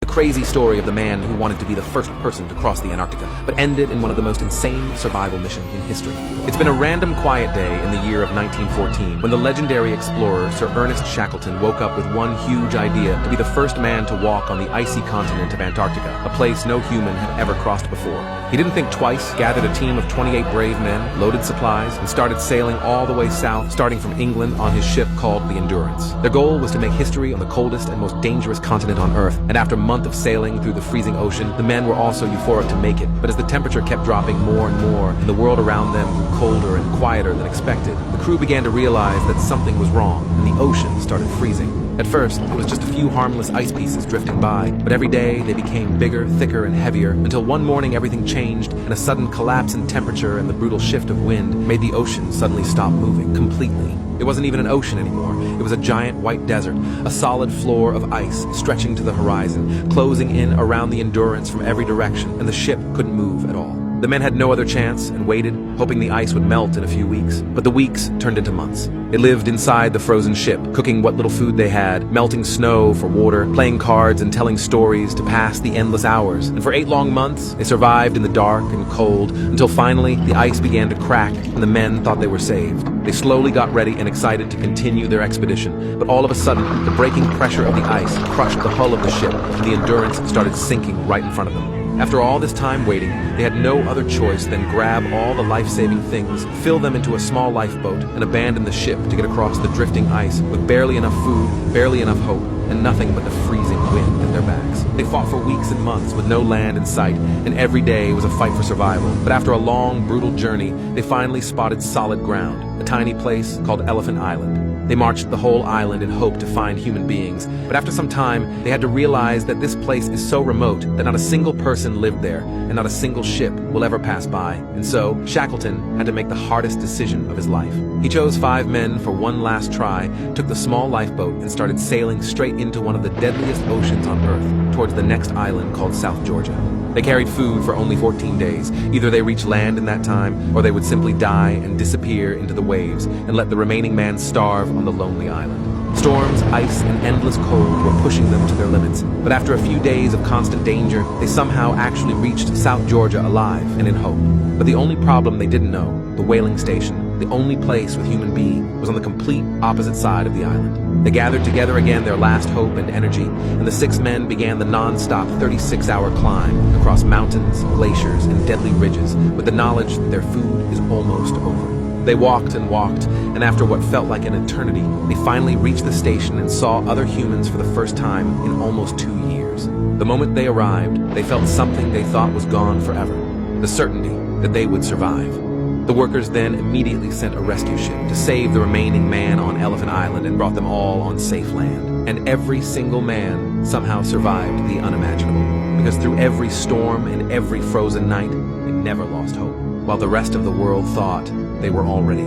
The crazy story of the man who wanted to be the first person to cross the Antarctica, but ended in one of the most insane survival missions in history. It's been a random quiet day in the year of 1914 when the legendary explorer Sir Ernest Shackleton woke up with one huge idea to be the first man to walk on the icy continent of Antarctica, a place no human had ever crossed before. He didn't think twice, gathered a team of 28 brave men, loaded supplies, and started sailing all the way south, starting from England on his ship called the Endurance. Their goal was to make history on the coldest and most dangerous continent on Earth, and after month of sailing through the freezing ocean, the men were also euphoric to make it. But as the temperature kept dropping more and more, and the world around them grew colder and quieter than expected, the crew began to realize that something was wrong, and the ocean started freezing. At first, it was just a few harmless ice pieces drifting by, but every day they became bigger, thicker, and heavier, until one morning everything changed, and a sudden collapse in temperature and the brutal shift of wind made the ocean suddenly stop moving completely. It wasn't even an ocean anymore. It was a giant white desert, a solid floor of ice stretching to the horizon, closing in around the Endurance from every direction, and the ship couldn't move at all. The men had no other chance and waited, hoping the ice would melt in a few weeks. But the weeks turned into months. They lived inside the frozen ship, cooking what little food they had, melting snow for water, playing cards and telling stories to pass the endless hours. And for 8 long months, they survived in the dark and cold, until finally the ice began to crack and the men thought they were saved. They slowly got ready and excited to continue their expedition, but all of a sudden, the breaking pressure of the ice crushed the hull of the ship, and the Endurance started sinking right in front of them. After all this time waiting, they had no other choice than grab all the life-saving things, fill them into a small lifeboat, and abandon the ship to get across the drifting ice with barely enough food, barely enough hope, and nothing but the freezing wind at their backs. They fought for weeks and months with no land in sight, and every day was a fight for survival. But after a long, brutal journey, they finally spotted solid ground, a tiny place called Elephant Island. They marched the whole island in hope to find human beings, but after some time, they had to realize that this place is so remote that not a single person lived there, and not a single ship will ever pass by. And so, Shackleton had to make the hardest decision of his life. He chose 5 men for one last try, took the small lifeboat, and started sailing straight into one of the deadliest oceans on Earth, towards the next island called South Georgia. They carried food for only 14 days. Either they reached land in that time, or they would simply die and disappear into the waves and let the remaining man starve on the lonely island. Storms, ice, and endless cold were pushing them to their limits, but after a few days of constant danger, they somehow actually reached South Georgia alive and in hope. But the only problem they didn't know, the whaling station, the only place with human beings, was on the complete opposite side of the island. They gathered together again their last hope and energy, and the 6 men began the non-stop 36-hour climb across mountains, glaciers, and deadly ridges, with the knowledge that their food is almost over. They walked and walked, and after what felt like an eternity, they finally reached the station and saw other humans for the first time in almost 2 years. The moment they arrived, they felt something they thought was gone forever, the certainty that they would survive. The workers then immediately sent a rescue ship to save the remaining man on Elephant Island and brought them all on safe land. And every single man somehow survived the unimaginable, because through every storm and every frozen night, they never lost hope, while the rest of the world thought they were already